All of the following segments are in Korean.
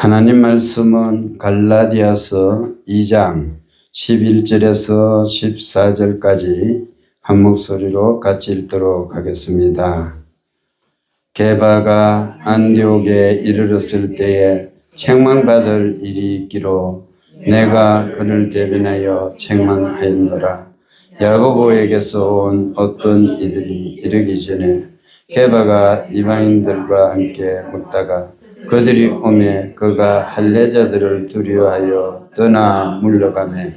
하나님 말씀은 갈라디아서 2장 11절에서 14절까지 한 목소리로 같이 읽도록 하겠습니다. 게바가 안디옥에 이르렀을 때에 책망받을 일이 있기로 내가 그를 대변하여 책망하였노라. 야고보에게서 온 어떤 이들이 이르기 전에 게바가 이방인들과 함께 묵다가 그들이 오매 그가 할례자들을 두려워하여 떠나 물러가매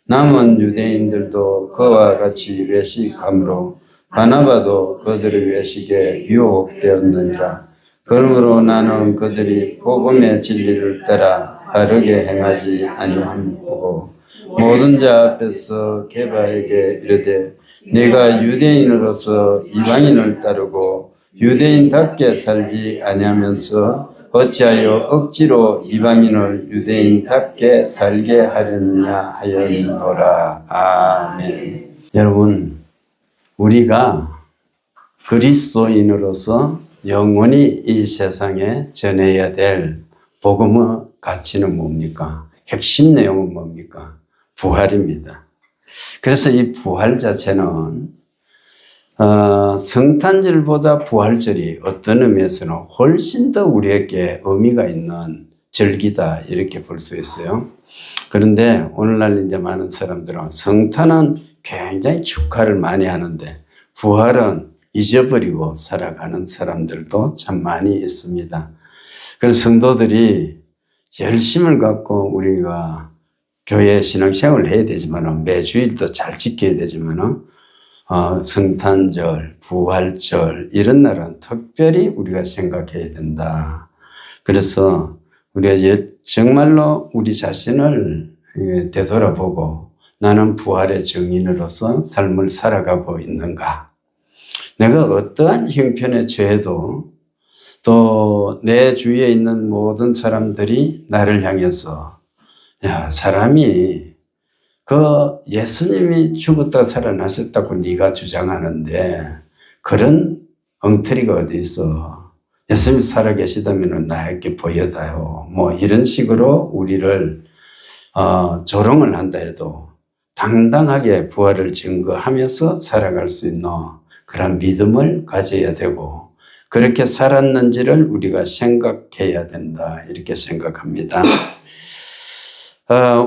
남은 유대인들도 그와 같이 외식함으로 바나바도 그들의 외식에 유혹되었느니라. 그러므로 나는 그들이 복음의 진리를 따라 바르게 행하지 아니함고 모든 자 앞에서 게바에게 이르되 네가 유대인으로서 이방인을 따르고 유대인답게 살지 아니하면서 어찌하여 억지로 이방인을 유대인답게 살게 하려느냐 하였노라. 아멘. 여러분, 우리가 그리스도인으로서 영원히 이 세상에 전해야 될 복음의 가치는 뭡니까? 핵심 내용은 뭡니까? 부활입니다. 그래서 이 부활 자체는 성탄절보다 부활절이 어떤 의미에서는 훨씬 더 우리에게 의미가 있는 절기다 이렇게 볼 수 있어요. 그런데 오늘날 이제 많은 사람들은 성탄은 굉장히 축하를 많이 하는데 부활은 잊어버리고 살아가는 사람들도 참 많이 있습니다. 그래서 성도들이 열심을 갖고 우리가 교회 신앙생활을 해야 되지만 매주일도 잘 지켜야 되지만 성탄절, 부활절 이런 날은 특별히 우리가 생각해야 된다. 그래서 우리가 정말로 우리 자신을 되돌아보고 나는 부활의 증인으로서 삶을 살아가고 있는가? 내가 어떠한 형편에 처해도 또 내 주위에 있는 모든 사람들이 나를 향해서 야, 사람이 그 예수님이 죽었다 살아나셨다고 네가 주장하는데 그런 엉터리가 어디 있어. 예수님이 살아계시다면 나에게 보여다요. 뭐 이런 식으로 우리를 조롱을 한다 해도 당당하게 부활을 증거하면서 살아갈 수 있는 그런 믿음을 가져야 되고 그렇게 살았는지를 우리가 생각해야 된다 이렇게 생각합니다.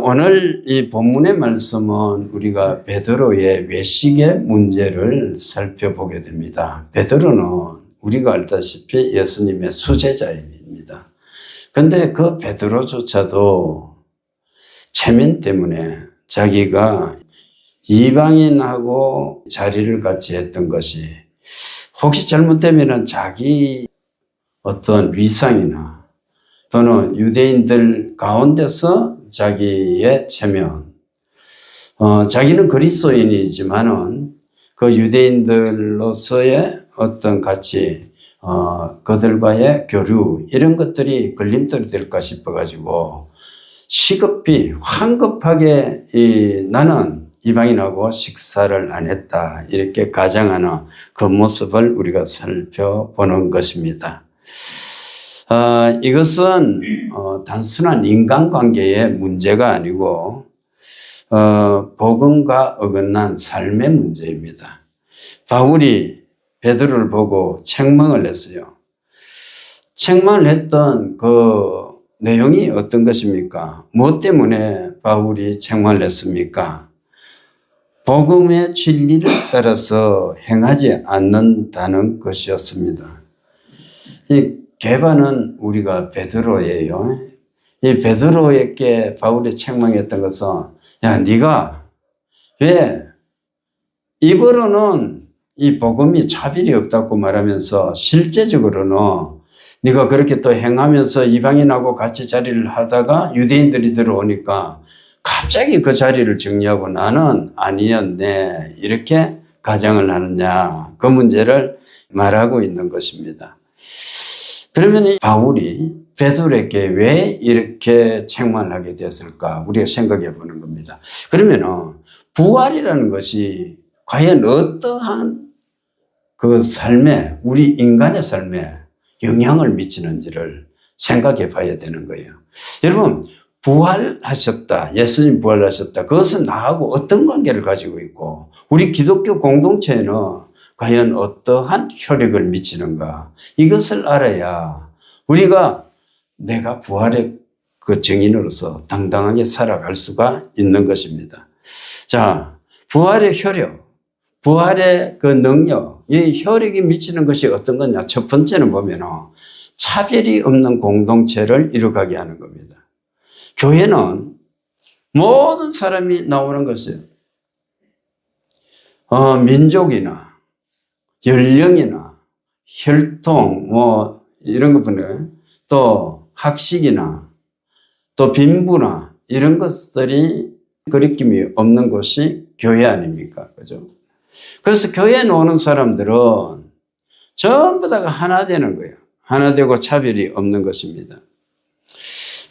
오늘 이 본문의 말씀은 우리가 베드로의 외식의 문제를 살펴보게 됩니다. 베드로는 우리가 알다시피 예수님의 수제자입니다. 그런데 그 베드로조차도 체면 때문에 자기가 이방인하고 자리를 같이 했던 것이 혹시 잘못되면 자기 어떤 위상이나 또는 유대인들 가운데서 자기의 체면, 자기는 그리스도인이지만은 그 유대인들로서의 어떤 가치, 그들과의 교류, 이런 것들이 걸림돌이 될까 싶어가지고 시급히, 황급하게 나는 이방인하고 식사를 안 했다. 이렇게 가장하는 그 모습을 우리가 살펴보는 것입니다. 이것은 단순한 인간관계의 문제가 아니고 복음과 어긋난 삶의 문제입니다. 바울이 베드로를 보고 책망을 했어요. 책망을 했던 그 내용이 어떤 것입니까? 무엇 때문에 바울이 책망을 했습니까? 복음의 진리를 따라서 행하지 않는다는 것이었습니다. 이 게바는 우리가 베드로예요. 이 베드로에게 바울이 책망했던 것은 야, 네가 왜 입으로는 이 복음이 차별이 없다고 말하면서 실제적으로는 네가 그렇게 또 행하면서 이방인하고 같이 자리를 하다가 유대인들이 들어오니까 갑자기 그 자리를 정리하고 나는 아니었네 이렇게 가정을 하느냐 그 문제를 말하고 있는 것입니다. 그러면 바울이 베드로에게 왜 이렇게 책망을 하게 되었을까 우리가 생각해 보는 겁니다. 그러면 부활이라는 것이 과연 어떠한 그 삶에 우리 인간의 삶에 영향을 미치는지를 생각해 봐야 되는 거예요. 여러분, 부활하셨다. 예수님 부활하셨다. 그것은 나하고 어떤 관계를 가지고 있고 우리 기독교 공동체에는 과연 어떠한 효력을 미치는가. 이것을 알아야 우리가 내가 부활의 그 증인으로서 당당하게 살아갈 수가 있는 것입니다. 자, 부활의 효력, 부활의 그 능력, 이 효력이 미치는 것이 어떤 거냐. 첫 번째는 보면 차별이 없는 공동체를 이루가게 하는 겁니다. 교회는 모든 사람이 나오는 것이에요. 민족이나 연령이나 혈통 이런 것뿐에 또 학식이나 또 빈부나 이런 것들이 거리낌이 없는 곳이 교회 아닙니까? 그죠? 그래서 교회에 오는 사람들은 전부 다가 하나 되는 거예요. 하나 되고 차별이 없는 것입니다.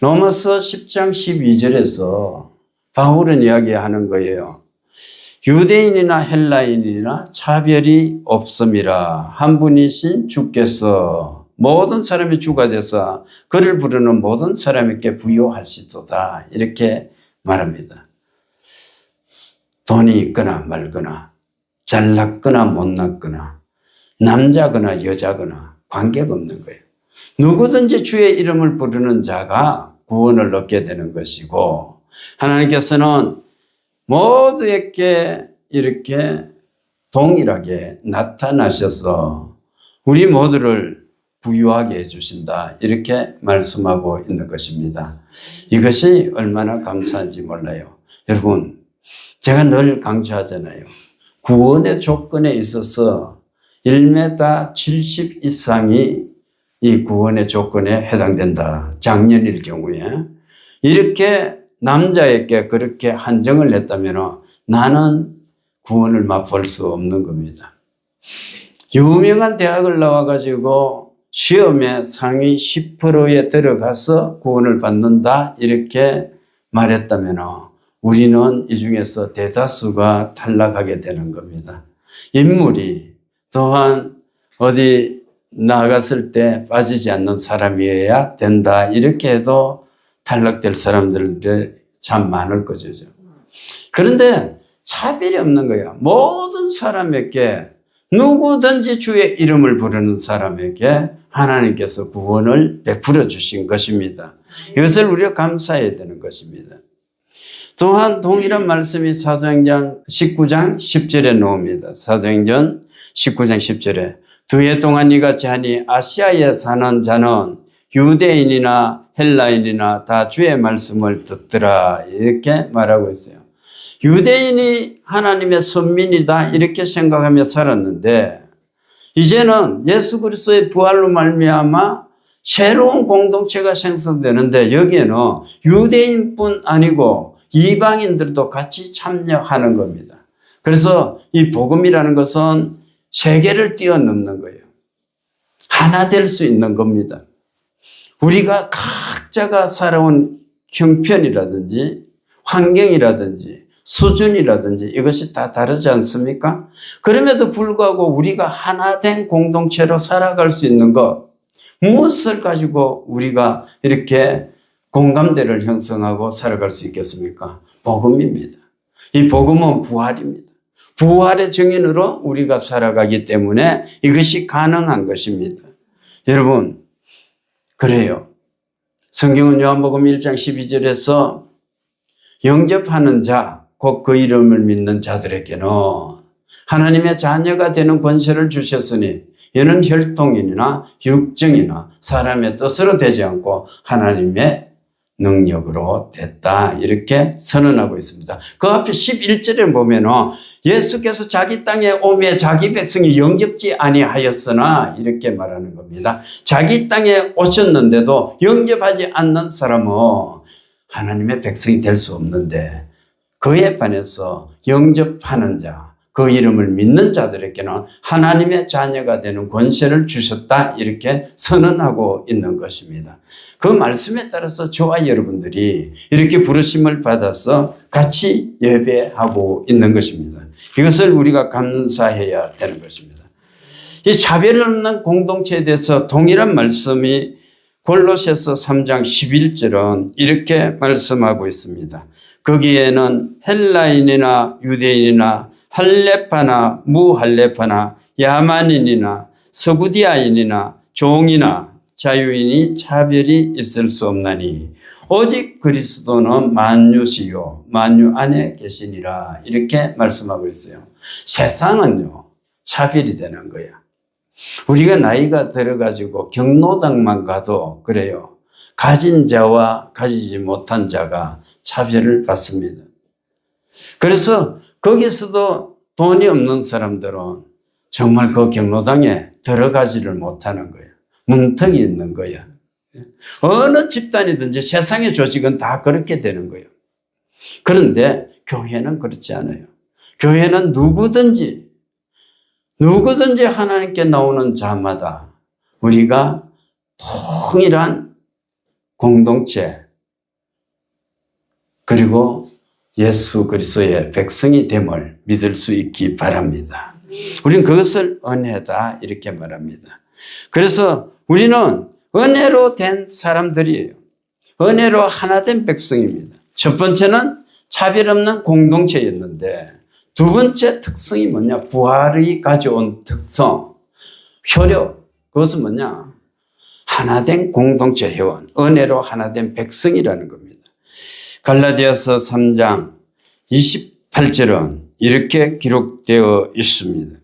로마서 10장 12절에서 바울은 이야기하는 거예요. 유대인이나 헬라인이나 차별이 없음이라. 한 분이신 주께서 모든 사람이 주가 돼서 그를 부르는 모든 사람에게 부요하시도다. 이렇게 말합니다. 돈이 있거나 말거나 잘났거나 못났거나 남자거나 여자거나 관계가 없는 거예요. 누구든지 주의 이름을 부르는 자가 구원을 얻게 되는 것이고 하나님께서는 모두에게 이렇게 동일하게 나타나셔서 우리 모두를 부유하게 해주신다. 이렇게 말씀하고 있는 것입니다. 이것이 얼마나 감사한지 몰라요. 여러분, 제가 늘 강조하잖아요. 구원의 조건에 있어서 1m 70 이상이 이 구원의 조건에 해당된다. 장년일 경우에. 이렇게 남자에게 그렇게 한정을 냈다면 나는 구원을 맛볼 수 없는 겁니다. 유명한 대학을 나와가지고 시험에 상위 10%에 들어가서 구원을 받는다. 이렇게 말했다면 우리는 이 중에서 대다수가 탈락하게 되는 겁니다. 인물이 또한 어디 나갔을 때 빠지지 않는 사람이어야 된다. 이렇게 해도 탈락될 사람들이 참 많을 거죠. 그런데 차별이 없는 거야. 모든 사람에게 누구든지 주의 이름을 부르는 사람에게 하나님께서 구원을 베풀어 주신 것입니다. 이것을 우리가 감사해야 되는 것입니다. 또한 동일한 말씀이 사도행전 19장 10절에 나옵니다. 사도행전 19장 10절에 두 해 동안 이같이 하니 아시아에 사는 자는 유대인이나 헬라인이나 다 주의 말씀을 듣더라. 이렇게 말하고 있어요. 유대인이 하나님의 선민이다 이렇게 생각하며 살았는데 이제는 예수 그리스도의 부활로 말미암아 새로운 공동체가 생성되는데 여기에는 유대인뿐 아니고 이방인들도 같이 참여하는 겁니다. 그래서 이 복음이라는 것은 세계를 뛰어넘는 거예요. 하나 될 수 있는 겁니다. 우리가 각자가 살아온 형편이라든지 환경이라든지 수준이라든지 이것이 다 다르지 않습니까? 그럼에도 불구하고 우리가 하나 된 공동체로 살아갈 수 있는 것, 무엇을 가지고 우리가 이렇게 공감대를 형성하고 살아갈 수 있겠습니까? 복음입니다. 이 복음은 부활입니다. 부활의 증인으로 우리가 살아가기 때문에 이것이 가능한 것입니다. 여러분, 그래요. 성경은 요한복음 1장 12절에서 영접하는 자, 곧 그 이름을 믿는 자들에게는 하나님의 자녀가 되는 권세를 주셨으니 이는 혈통이나 육정이나 사람의 뜻으로 되지 않고 하나님의 능력으로 됐다. 이렇게 선언하고 있습니다. 그 앞에 11절에 보면 예수께서 자기 땅에 오매 자기 백성이 영접지 아니하였으나 이렇게 말하는 겁니다. 자기 땅에 오셨는데도 영접하지 않는 사람은 하나님의 백성이 될 수 없는데 그에 반해서 영접하는 자, 그 이름을 믿는 자들에게는 하나님의 자녀가 되는 권세를 주셨다. 이렇게 선언하고 있는 것입니다. 그 말씀에 따라서 저와 여러분들이 이렇게 부르심을 받아서 같이 예배하고 있는 것입니다. 이것을 우리가 감사해야 되는 것입니다. 이 차별 없는 공동체에 대해서 동일한 말씀이 골로새서 3장 11절은 이렇게 말씀하고 있습니다. 거기에는 헬라인이나 유대인이나 할레파나 무할레파나 야만인이나 서구디아인이나 종이나 자유인이 차별이 있을 수 없나니 오직 그리스도는 만유시요 만유 안에 계시니라. 이렇게 말씀하고 있어요. 세상은요 차별이 되는 거야. 우리가 나이가 들어가지고 경로당만 가도 그래요. 가진 자와 가지지 못한 자가 차별을 받습니다. 그래서 거기서도 돈이 없는 사람들은 정말 그 경로당에 들어가지를 못하는 거예요. 문턱이 있는 거야. 어느 집단이든지 세상의 조직은 다 그렇게 되는 거예요. 그런데 교회는 그렇지 않아요. 교회는 누구든지 하나님께 나오는 자마다 우리가 통일한 공동체 그리고 예수 그리스도의 백성이 됨을 믿을 수 있기 바랍니다. 우리는 그것을 은혜다 이렇게 말합니다. 그래서 우리는 은혜로 된 사람들이에요. 은혜로 하나 된 백성입니다. 첫 번째는 차별 없는 공동체였는데 두 번째 특성이 뭐냐? 부활이 가져온 특성, 효력. 그것은 뭐냐? 하나 된 공동체 회원, 은혜로 하나 된 백성이라는 겁니다. 갈라디아서 3장 28절은 이렇게 기록되어 있습니다.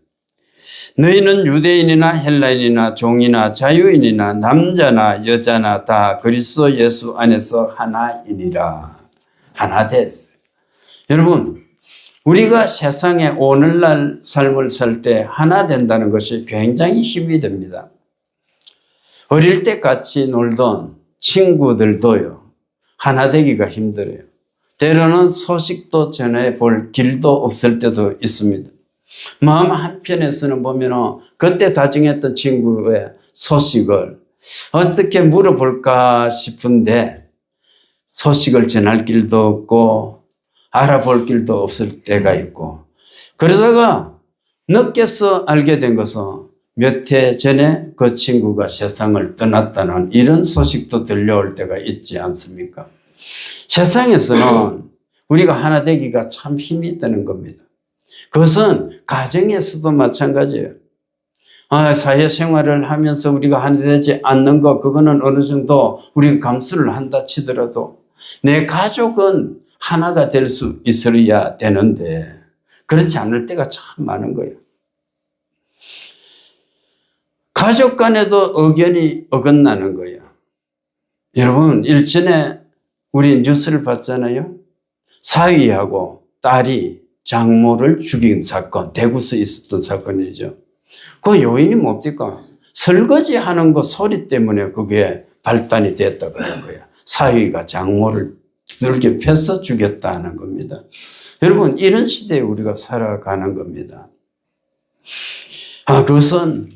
너희는 유대인이나 헬라인이나 종이나 자유인이나 남자나 여자나 다 그리스도 예수 안에서 하나이니라. 하나 됐어요. 여러분, 우리가 세상에 오늘날 삶을 살 때 하나 된다는 것이 굉장히 힘이 됩니다. 어릴 때 같이 놀던 친구들도요, 하나 되기가 힘들어요. 때로는 소식도 전해볼 길도 없을 때도 있습니다. 마음 한편에서는 보면 그때 다정했던 친구의 소식을 어떻게 물어볼까 싶은데 소식을 전할 길도 없고 알아볼 길도 없을 때가 있고, 그러다가 늦게서 알게 된 것은 몇 해 전에 그 친구가 세상을 떠났다는 이런 소식도 들려올 때가 있지 않습니까? 세상에서는 우리가 하나 되기가 참 힘이 드는 겁니다. 그것은 가정에서도 마찬가지예요. 사회생활을 하면서 우리가 하나 되지 않는 것, 그거는 어느 정도 우리가 감수를 한다 치더라도 내 가족은 하나가 될 수 있어야 되는데 그렇지 않을 때가 참 많은 거예요. 가족 간에도 의견이 어긋나는 거예요. 여러분, 일전에 우리 뉴스를 봤잖아요. 사위하고 딸이 장모를 죽인 사건, 대구서 있었던 사건이죠. 그 요인이 뭡니까? 설거지 하는 거 소리 때문에 그게 발단이 됐다 그런 거예요. 사위가 장모를 두들겨 패서 죽였다는 겁니다. 여러분, 이런 시대에 우리가 살아가는 겁니다. 그것은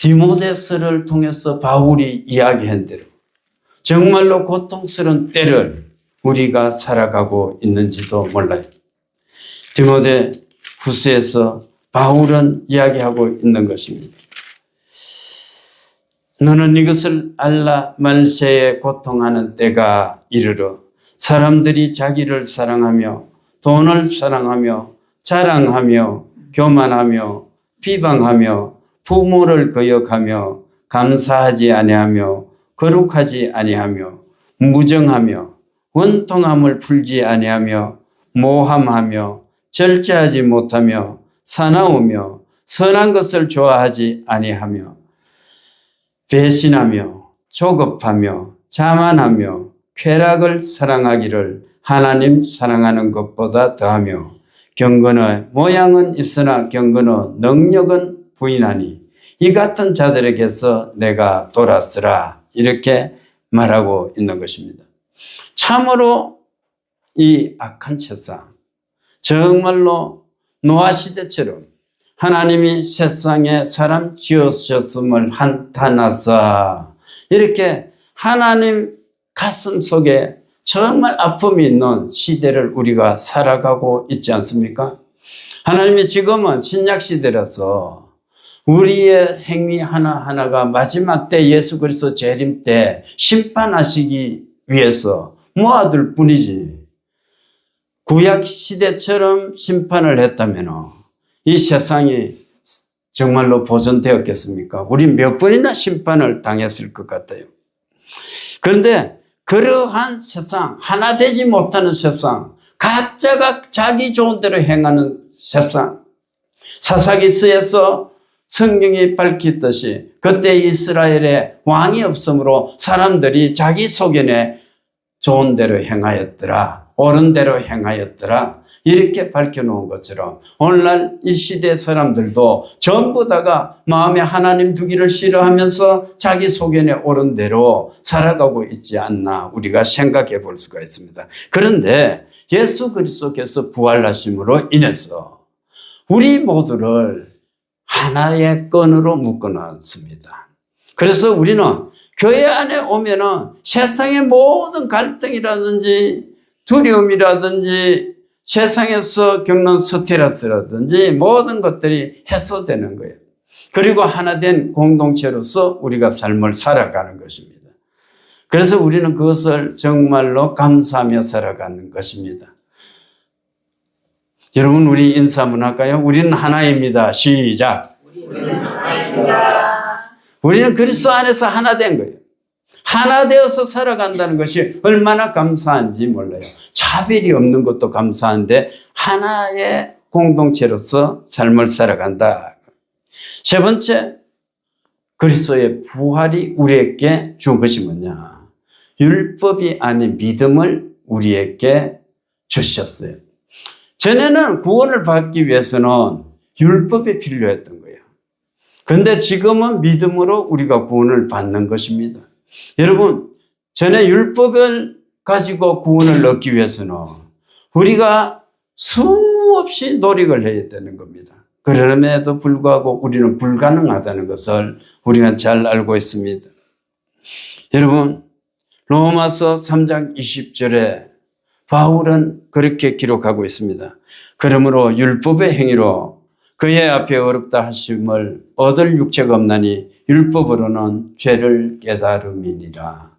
디모데서를 통해서 바울이 이야기한 대로 정말로 고통스러운 때를 우리가 살아가고 있는지도 몰라요. 디모데 후서에서 바울은 이야기하고 있는 것입니다. 너는 이것을 알라. 말세에 고통하는 때가 이르러 사람들이 자기를 사랑하며 돈을 사랑하며 자랑하며 교만하며 비방하며 부모를 거역하며 감사하지 아니하며 거룩하지 아니하며 무정하며 원통함을 풀지 아니하며 모함하며 절제하지 못하며 사나우며 선한 것을 좋아하지 아니하며 배신하며 조급하며 자만하며 쾌락을 사랑하기를 하나님 사랑하는 것보다 더하며 경건의 모양은 있으나 경건의 능력은 부인하니 이 같은 자들에게서 내가 돌았으라. 이렇게 말하고 있는 것입니다. 참으로 이 악한 세상, 정말로 노아시대처럼 하나님이 세상에 사람 지으셨음을 한탄하사 이렇게 하나님 가슴 속에 정말 아픔이 있는 시대를 우리가 살아가고 있지 않습니까? 하나님이 지금은 신약 시대라서 우리의 행위 하나하나가 마지막 때 예수 그리스도 재림 때 심판하시기 위해서 모아둘 뿐이지. 구약 시대처럼 심판을 했다면 이 세상이 정말로 보존되었겠습니까? 우리 몇 번이나 심판을 당했을 것 같아요. 그런데 그러한 세상, 하나 되지 못하는 세상, 각자가 자기 좋은 대로 행하는 세상, 사사기서에서 성경이 밝혔듯이 그때 이스라엘에 왕이 없으므로 사람들이 자기 소견에 좋은 대로 행하였더라, 옳은 대로 행하였더라, 이렇게 밝혀놓은 것처럼 오늘날 이 시대 사람들도 전부 다가 마음에 하나님 두기를 싫어하면서 자기 소견에 옳은 대로 살아가고 있지 않나 우리가 생각해 볼 수가 있습니다. 그런데 예수 그리스도께서 부활하심으로 인해서 우리 모두를 하나의 끈으로 묶어놨습니다. 그래서 우리는 교회 안에 오면은 세상의 모든 갈등이라든지 두려움이라든지 세상에서 겪는 스트레스라든지 모든 것들이 해소되는 거예요. 그리고 하나된 공동체로서 우리가 삶을 살아가는 것입니다. 그래서 우리는 그것을 정말로 감사하며 살아가는 것입니다. 여러분, 우리 인사 한번 할까요? 우리는 하나입니다. 시작. 우리는 하나입니다. 우리는 그리스도 안에서 하나 된 거예요. 하나 되어서 살아간다는 것이 얼마나 감사한지 몰라요. 차별이 없는 것도 감사한데 하나의 공동체로서 삶을 살아간다. 세 번째, 그리스도의 부활이 우리에게 준 것이 뭐냐? 율법이 아닌 믿음을 우리에게 주셨어요. 전에는 구원을 받기 위해서는 율법이 필요했던 거예요. 그런데 지금은 믿음으로 우리가 구원을 받는 것입니다. 여러분, 전에 율법을 가지고 구원을 얻기 위해서는 우리가 수없이 노력을 해야 되는 겁니다. 그럼에도 불구하고 우리는 불가능하다는 것을 우리가 잘 알고 있습니다. 여러분, 로마서 3장 20절에 바울은 그렇게 기록하고 있습니다. 그러므로 율법의 행위로 그의 앞에 어렵다 하심을 얻을 육체가 없나니 율법으로는 죄를 깨달음이니라.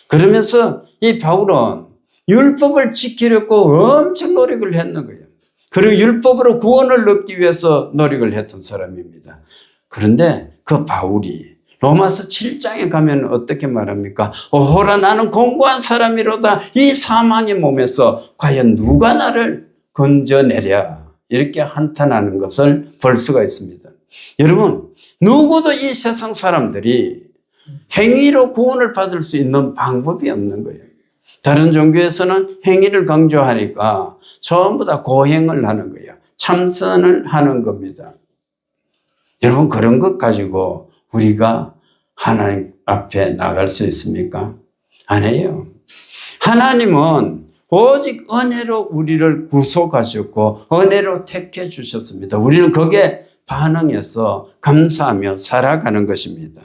그러면서 이 바울은 율법을 지키려고 엄청 노력을 했는 거예요. 그리고 율법으로 구원을 얻기 위해서 노력을 했던 사람입니다. 그런데 그 바울이 로마서 7장에 가면 어떻게 말합니까? 오호라 나는 공고한 사람이로다. 이 사망의 몸에서 과연 누가 나를 건져내랴. 이렇게 한탄하는 것을 볼 수가 있습니다. 여러분, 누구도 이 세상 사람들이 행위로 구원을 받을 수 있는 방법이 없는 거예요. 다른 종교에서는 행위를 강조하니까 전부 다 고행을 하는 거예요. 참선을 하는 겁니다. 여러분, 그런 것 가지고 우리가 하나님 앞에 나갈 수 있습니까? 아니에요. 하나님은 오직 은혜로 우리를 구속하셨고 은혜로 택해 주셨습니다. 우리는 거기에 반응해서 감사하며 살아가는 것입니다.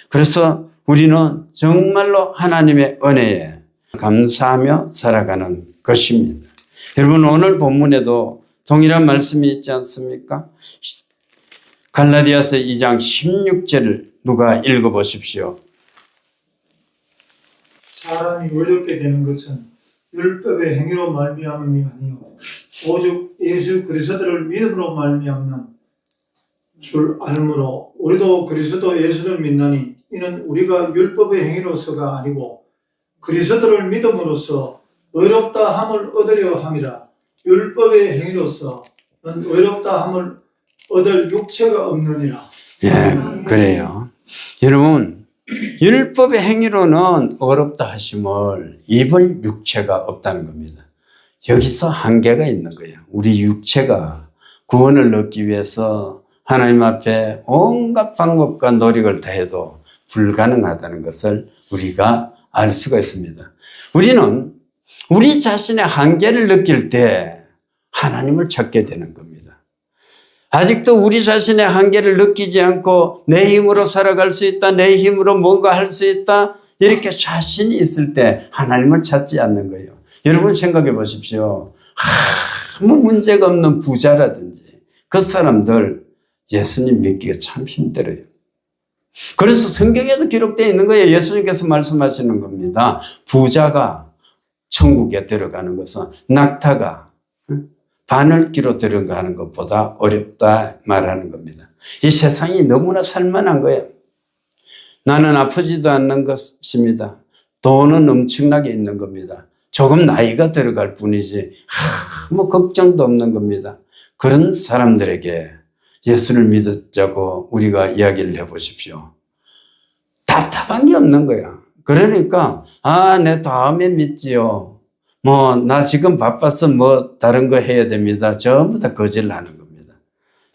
그래서 우리는 정말로 하나님의 은혜에 감사하며 살아가는 것입니다. 여러분, 오늘 본문에도 동일한 말씀이 있지 않습니까? 갈라디아서 2장 16절을 누가 읽어보십시오. 사람이 어렵게 되는 것은 율법의 행위로 말미암음이 아니요 오직 예수 그리스도를 믿음으로 말미암는 줄 알므로 우리도 그리스도 예수를 믿나니 이는 우리가 율법의 행위로서가 아니고 그리스도를 믿음으로써 의롭다 함을 얻으려 함이라. 율법의 행위로서는 의롭다 함을 얻을 육체가 없느니라. 예, 그래요. 여러분, 율법의 행위로는 어렵다 하심을 입을 육체가 없다는 겁니다. 여기서 한계가 있는 거예요. 우리 육체가 구원을 얻기 위해서 하나님 앞에 온갖 방법과 노력을 다해도 불가능하다는 것을 우리가 알 수가 있습니다. 우리는 우리 자신의 한계를 느낄 때 하나님을 찾게 되는 겁니다. 아직도 우리 자신의 한계를 느끼지 않고 내 힘으로 살아갈 수 있다, 내 힘으로 뭔가 할 수 있다, 이렇게 자신이 있을 때 하나님을 찾지 않는 거예요. 여러분 생각해 보십시오. 아무 문제가 없는 부자라든지 그 사람들 예수님 믿기가 참 힘들어요. 그래서 성경에도 기록되어 있는 거예요. 예수님께서 말씀하시는 겁니다. 부자가 천국에 들어가는 것은 낙타가 바늘기로 들어가는 것보다 어렵다 말하는 겁니다. 이 세상이 너무나 살만한 거예요. 나는 아프지도 않는 것입니다. 돈은 엄청나게 있는 겁니다. 조금 나이가 들어갈 뿐이지 아무 걱정도 없는 겁니다. 그런 사람들에게 예수를 믿었자고 우리가 이야기를 해보십시오. 답답한 게 없는 거야. 그러니까 내 다음에 믿지요. 나 지금 바빠서 다른 거 해야 됩니다. 전부 다 거절하는 겁니다.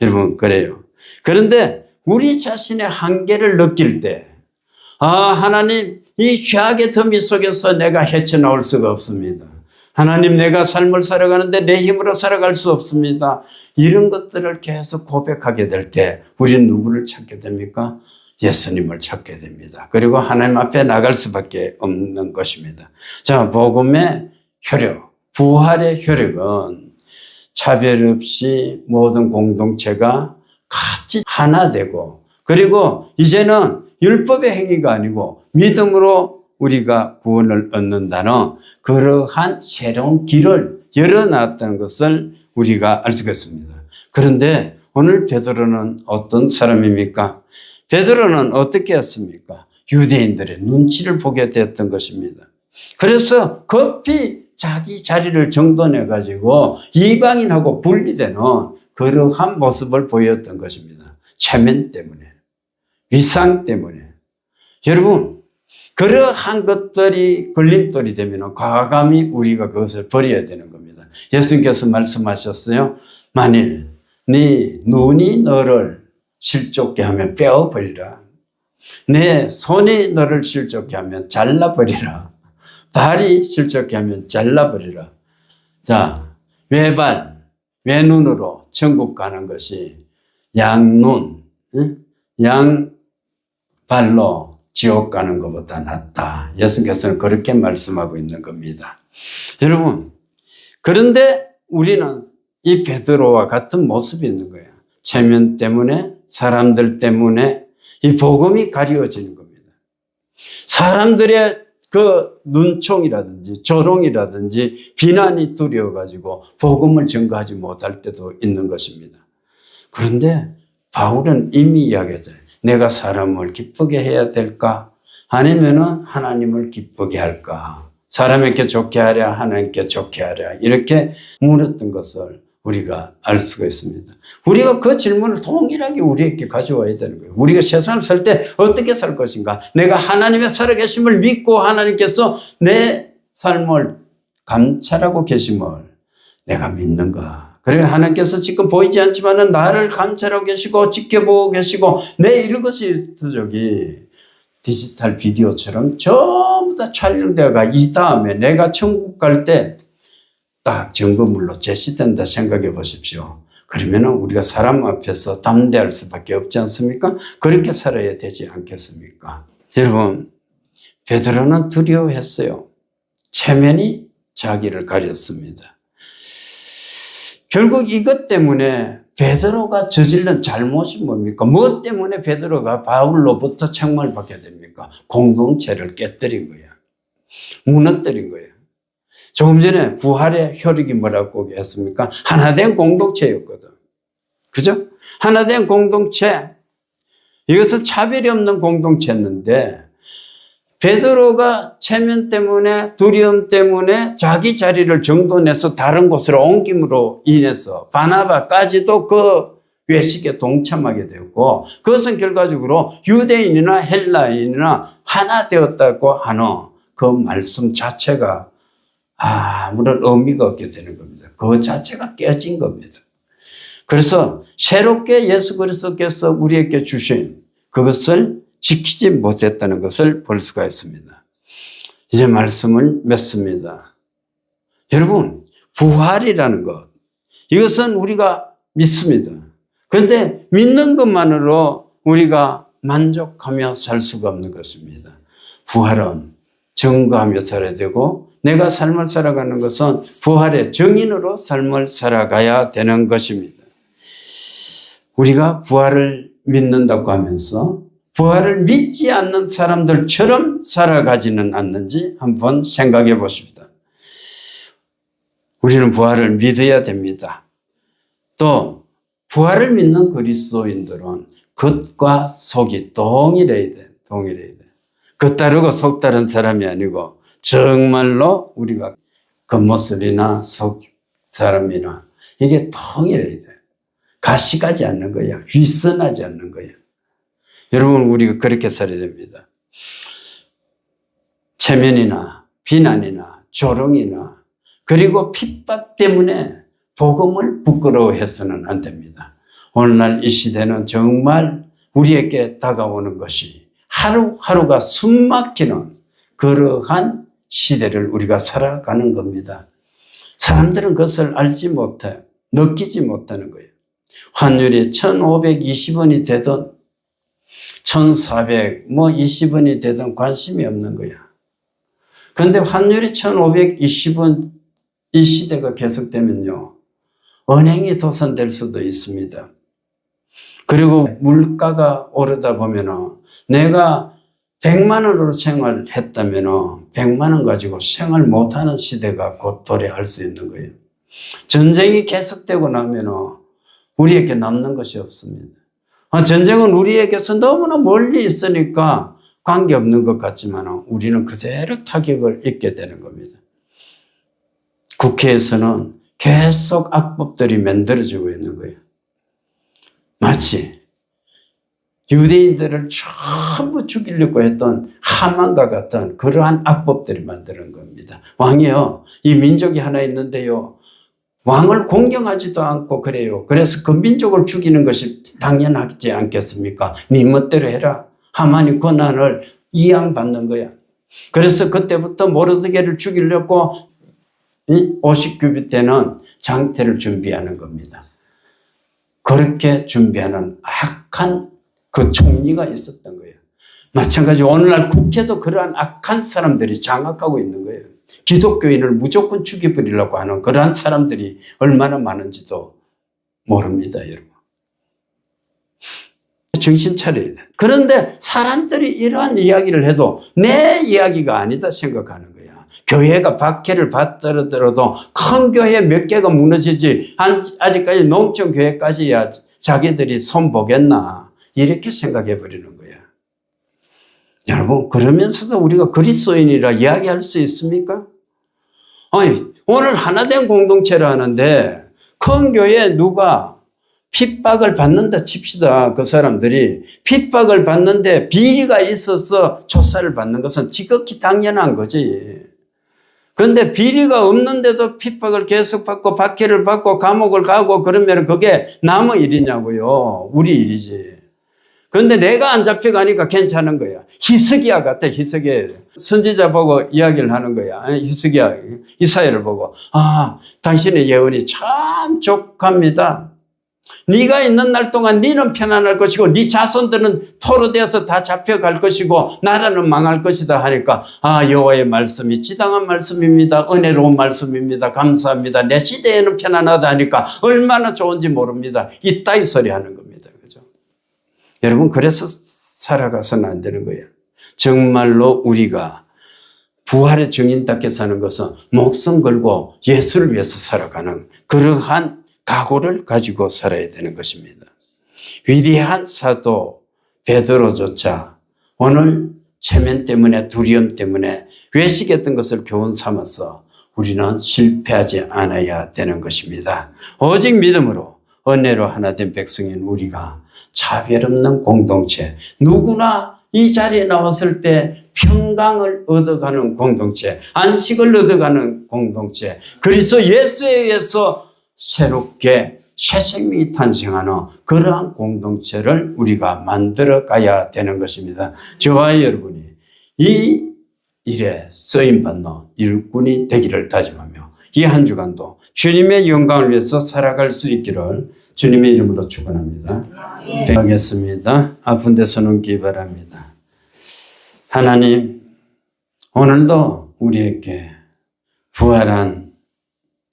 여러분 그래요. 그런데 우리 자신의 한계를 느낄 때 하나님 이 죄악의 더미 속에서 내가 헤쳐나올 수가 없습니다. 하나님 내가 삶을 살아가는데 내 힘으로 살아갈 수 없습니다. 이런 것들을 계속 고백하게 될 때 우리는 누구를 찾게 됩니까? 예수님을 찾게 됩니다. 그리고 하나님 앞에 나갈 수밖에 없는 것입니다. 자, 복음의 효력, 부활의 효력은 차별 없이 모든 공동체가 같이 하나 되고 그리고 이제는 율법의 행위가 아니고 믿음으로 우리가 구원을 얻는다는 그러한 새로운 길을 열어놨다는 것을 우리가 알 수가 있습니다. 그런데 오늘 베드로는 어떤 사람입니까? 베드로는 어떻게 했습니까? 유대인들의 눈치를 보게 되었던 것입니다. 그래서 급히 자기 자리를 정돈해가지고 이방인하고 분리되는 그러한 모습을 보였던 것입니다. 체면 때문에, 위상 때문에. 여러분, 그러한 것들이 걸림돌이 되면 과감히 우리가 그것을 버려야 되는 겁니다. 예수님께서 말씀하셨어요. 만일 네 눈이 너를 실족게 하면 빼어버리라. 내 손이 너를 실족게 하면 잘라버리라. 발이 실족게 하면 잘라버리라. 자, 외발, 외눈으로 천국 가는 것이 양눈, 양발로 지옥 가는 것보다 낫다. 예수님께서는 그렇게 말씀하고 있는 겁니다. 여러분, 그런데 우리는 이 베드로와 같은 모습이 있는 거예요. 체면 때문에, 사람들 때문에 이 복음이 가리워지는 겁니다. 사람들의 그 눈총이라든지 조롱이라든지 비난이 두려워가지고 복음을 전가하지 못할 때도 있는 것입니다. 그런데 바울은 이미 이야기했잖아요. 내가 사람을 기쁘게 해야 될까? 아니면은 하나님을 기쁘게 할까? 사람에게 좋게 하랴, 하나님께 좋게 하랴. 이렇게 물었던 것을 우리가 알 수가 있습니다. 우리가 그 질문을 동일하게 우리에게 가져와야 되는 거예요. 우리가 세상을 살 때 어떻게 살 것인가? 내가 하나님의 살아계심을 믿고 하나님께서 내 삶을 감찰하고 계심을 내가 믿는가? 그래 하나님께서 지금 보이지 않지만 나를 감찰하고 계시고 지켜보고 계시고 내 이런 것이 디지털 비디오처럼 전부 다 촬영되어가 이 다음에 내가 천국 갈 때 딱 증거물로 제시된다 생각해 보십시오. 그러면 우리가 사람 앞에서 담대할 수밖에 없지 않습니까? 그렇게 살아야 되지 않겠습니까? 여러분, 베드로는 두려워했어요. 체면이 자기를 가렸습니다. 결국 이것 때문에 베드로가 저질른 잘못이 뭡니까? 무엇 때문에 베드로가 바울로부터 책망을 받게 됩니까? 공동체를 깨뜨린 거야. 무너뜨린 거예요. 조금 전에 부활의 효력이 뭐라고 했습니까? 하나된 공동체였거든. 그죠? 하나된 공동체. 이것은 차별이 없는 공동체였는데 베드로가 체면 때문에 두려움 때문에 자기 자리를 정돈해서 다른 곳으로 옮김으로 인해서 바나바까지도 그 외식에 동참하게 되었고 그것은 결과적으로 유대인이나 헬라인이나 하나 되었다고 하는 그 말씀 자체가 아무런 의미가 없게 되는 겁니다. 그 자체가 깨진 겁니다. 그래서 새롭게 예수 그리스도께서 우리에게 주신 그것을 지키지 못했다는 것을 볼 수가 있습니다. 이제 말씀을 맺습니다. 여러분, 부활이라는 것, 이것은 우리가 믿습니다. 그런데 믿는 것만으로 우리가 만족하며 살 수가 없는 것입니다. 부활은 증거하며 살아야 되고 내가 삶을 살아가는 것은 부활의 증인으로 삶을 살아가야 되는 것입니다. 우리가 부활을 믿는다고 하면서 부활을 믿지 않는 사람들처럼 살아가지는 않는지 한번 생각해 보십시다. 우리는 부활을 믿어야 됩니다. 또 부활을 믿는 그리스도인들은 겉과 속이 동일해야 돼. 동일해야 돼. 겉다르고 속다른 사람이 아니고 정말로 우리가 겉모습이나 속 사람이나 이게 통일해야 돼. 가시가지 않는 거야. 휘선하지 않는 거야. 여러분, 우리가 그렇게 살아야 됩니다. 체면이나 비난이나 조롱이나 그리고 핍박 때문에 복음을 부끄러워해서는 안 됩니다. 오늘날 이 시대는 정말 우리에게 다가오는 것이 하루하루가 숨막히는 그러한 시대를 우리가 살아가는 겁니다. 사람들은 그것을 알지 못해, 느끼지 못하는 거예요. 환율이 1,520원이 되든 1,420원이 되든 관심이 없는 거야. 그런데 환율이 1,520원 이 시대가 계속되면요, 은행이 도산될 수도 있습니다. 그리고 물가가 오르다 보면 내가 100만 원으로 생활했다면 100만 원 가지고 생활 못하는 시대가 곧 도래할 수 있는 거예요. 전쟁이 계속되고 나면 우리에게 남는 것이 없습니다. 전쟁은 우리에게서 너무나 멀리 있으니까 관계없는 것 같지만 우리는 그대로 타격을 입게 되는 겁니다. 국회에서는 계속 악법들이 만들어지고 있는 거예요. 마치 유대인들을 전부 죽이려고 했던 하만과 같은 그러한 악법들이 만드는 겁니다. 왕이요, 이 민족이 하나 있는데요, 왕을 공경하지도 않고 그래요. 그래서 그 민족을 죽이는 것이 당연하지 않겠습니까? 네 멋대로 해라. 하만이 고난을 이양받는 거야. 그래서 그때부터 모르드게를 죽이려고 50규빗 때는 장태를 준비하는 겁니다. 그렇게 준비하는 악한 그 총리가 있었던 거예요. 마찬가지로 오늘날 국회도 그러한 악한 사람들이 장악하고 있는 거예요. 기독교인을 무조건 죽여버리려고 하는 그러한 사람들이 얼마나 많은지도 모릅니다, 여러분. 정신 차려야 돼. 그런데 사람들이 이러한 이야기를 해도 내 이야기가 아니다 생각하는 거야. 교회가 박해를 받더라도 큰 교회 몇 개가 무너지지 아직까지 농촌 교회까지야 자기들이 손보겠나 이렇게 생각해 버리는 거야. 여러분, 그러면서도 우리가 그리스도인이라 이야기할 수 있습니까? 아니, 오늘 하나된 공동체를 하는데 큰 교회에 누가 핍박을 받는다 칩시다. 그 사람들이 핍박을 받는데 비리가 있어서 조사를 받는 것은 지극히 당연한 거지. 그런데 비리가 없는데도 핍박을 계속 받고 박해를 받고 감옥을 가고 그러면 그게 남의 일이냐고요. 우리 일이지. 그런데 내가 안 잡혀가니까 괜찮은 거야. 히스기야 같아. 히스기야. 선지자 보고 이야기를 하는 거야. 히스기야, 이사야를 보고 당신의 예언이 참 족합니다. 네가 있는 날 동안 네는 편안할 것이고 네 자손들은 포로되어서 다 잡혀갈 것이고 나라는 망할 것이다 하니까 여호와의 말씀이 지당한 말씀입니다. 은혜로운 말씀입니다. 감사합니다. 내 시대에는 편안하다 하니까 얼마나 좋은지 모릅니다. 이따위 소리 하는 겁니다. 그죠? 여러분, 그래서 살아가서는 안 되는 거예요. 정말로 우리가 부활의 증인답게 사는 것은 목숨 걸고 예수를 위해서 살아가는 그러한 각오를 가지고 살아야 되는 것입니다. 위대한 사도 베드로조차 오늘 체면 때문에 두려움 때문에 외식했던 것을 교훈 삼아서 우리는 실패하지 않아야 되는 것입니다. 오직 믿음으로 은혜로 하나 된 백성인 우리가 차별 없는 공동체, 누구나 이 자리에 나왔을 때 평강을 얻어가는 공동체, 안식을 얻어가는 공동체, 그리스도 예수에 의해서 새롭게 새 생명이 탄생하는 그러한 공동체를 우리가 만들어 가야 되는 것입니다. 저와 여러분이 이 일에 쓰임받는 일꾼이 되기를 다짐하며 이 한 주간도 주님의 영광을 위해서 살아갈 수 있기를 주님의 이름으로 축원합니다. 하겠습니다. 아픈 데 손 얹기 바랍니다. 하나님, 오늘도 우리에게 부활한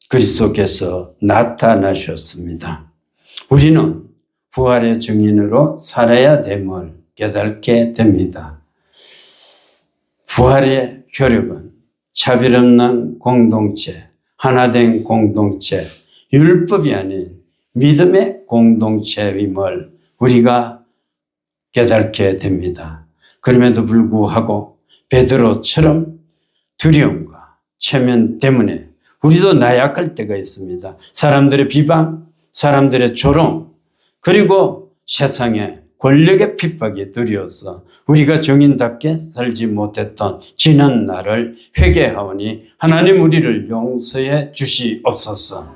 그리스도께서 나타나셨습니다. 우리는 부활의 증인으로 살아야 됨을 깨닫게 됩니다. 부활의 효력은 차별 없는 공동체, 하나된 공동체, 율법이 아닌 믿음의 공동체임을 우리가 깨닫게 됩니다. 그럼에도 불구하고 베드로처럼 두려움과 체면 때문에 우리도 나약할 때가 있습니다. 사람들의 비방, 사람들의 조롱, 그리고 세상의 권력의 핍박이 두려워서 우리가 정인답게 살지 못했던 지난 날을 회개하오니 하나님 우리를 용서해 주시옵소서.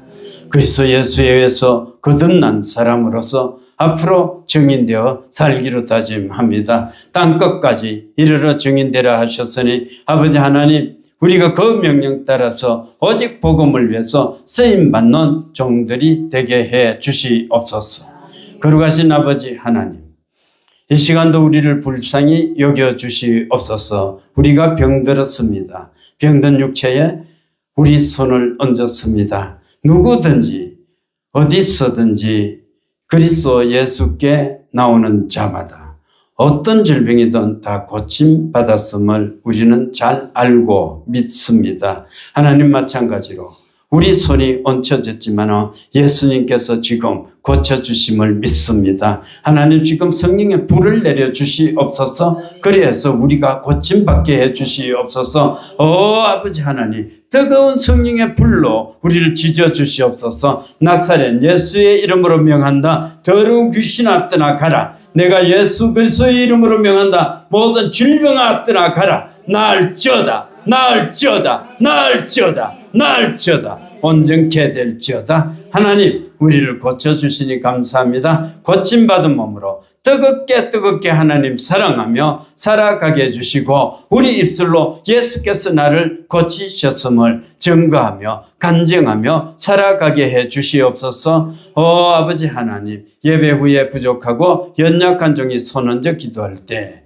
그리스도 예수에 의해서 거듭난 사람으로서 앞으로 증인되어 살기로 다짐합니다. 땅끝까지 이르러 증인되라 하셨으니 아버지 하나님, 우리가 그 명령 따라서 오직 복음을 위해서 쓰임받는 종들이 되게 해 주시옵소서. 거룩하신 아버지 하나님, 이 시간도 우리를 불쌍히 여겨주시옵소서. 우리가 병들었습니다. 병든 육체에 우리 손을 얹었습니다. 누구든지 어디서든지 그리스도 예수께 나오는 자마다 어떤 질병이든 다 고침받았음을 우리는 잘 알고 믿습니다. 하나님 마찬가지로 우리 손이 얹혀졌지만 예수님께서 지금 고쳐주심을 믿습니다. 하나님 지금 성령의 불을 내려주시옵소서. 그래서 우리가 고침받게 해주시옵소서. 아버지 하나님, 뜨거운 성령의 불로 우리를 지져주시옵소서. 나사렛 예수의 이름으로 명한다. 더러운 귀신아 떠나가라. 내가 예수 그리스도의 이름으로 명한다. 모든 질병아 떠나가라. 나을지어다. 나을지어다. 나을지어다. 나을지어다. 온전케 될지어다. 하나님 우리를 고쳐주시니 감사합니다. 고침받은 몸으로 뜨겁게 하나님 사랑하며 살아가게 해주시고 우리 입술로 예수께서 나를 고치셨음을 증거하며 간증하며 살아가게 해주시옵소서. 아버지 하나님, 예배 후에 부족하고 연약한 종이 손 얹어 기도할 때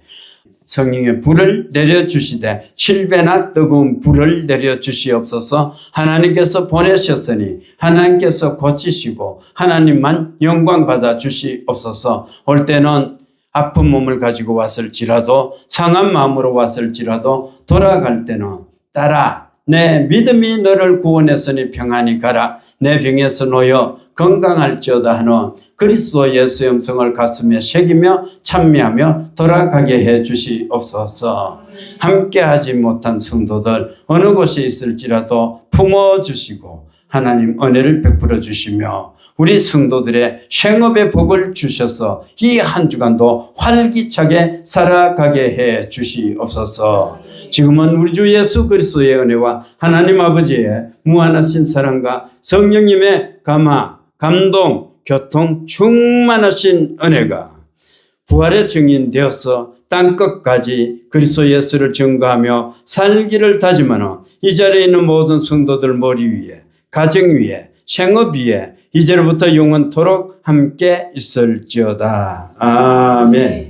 성령의 불을 내려주시되 7배나 뜨거운 불을 내려주시옵소서. 하나님께서 보내셨으니 하나님께서 고치시고 하나님만 영광 받아 주시옵소서. 올 때는 아픈 몸을 가지고 왔을지라도 상한 마음으로 왔을지라도 돌아갈 때는 따라 내 믿음이 너를 구원했으니 평안히 가라. 내 병에서 놓여 건강할지어다 하는 그리스도 예수의 음성을 가슴에 새기며 찬미하며 돌아가게 해 주시옵소서. 함께하지 못한 성도들 어느 곳에 있을지라도 품어주시고 하나님 은혜를 베풀어 주시며 우리 성도들의 생업의 복을 주셔서 이 한 주간도 활기차게 살아가게 해 주시옵소서. 지금은 우리 주 예수 그리스도의 은혜와 하나님 아버지의 무한하신 사랑과 성령님의 감화, 감동, 교통 충만하신 은혜가 부활의 증인 되어서 땅끝까지 그리스도 예수를 증거하며 살기를 다짐하는 이 자리에 있는 모든 성도들 머리 위에, 가정 위에, 생업 위에 이제로부터 영원토록 함께 있을지어다. 아멘.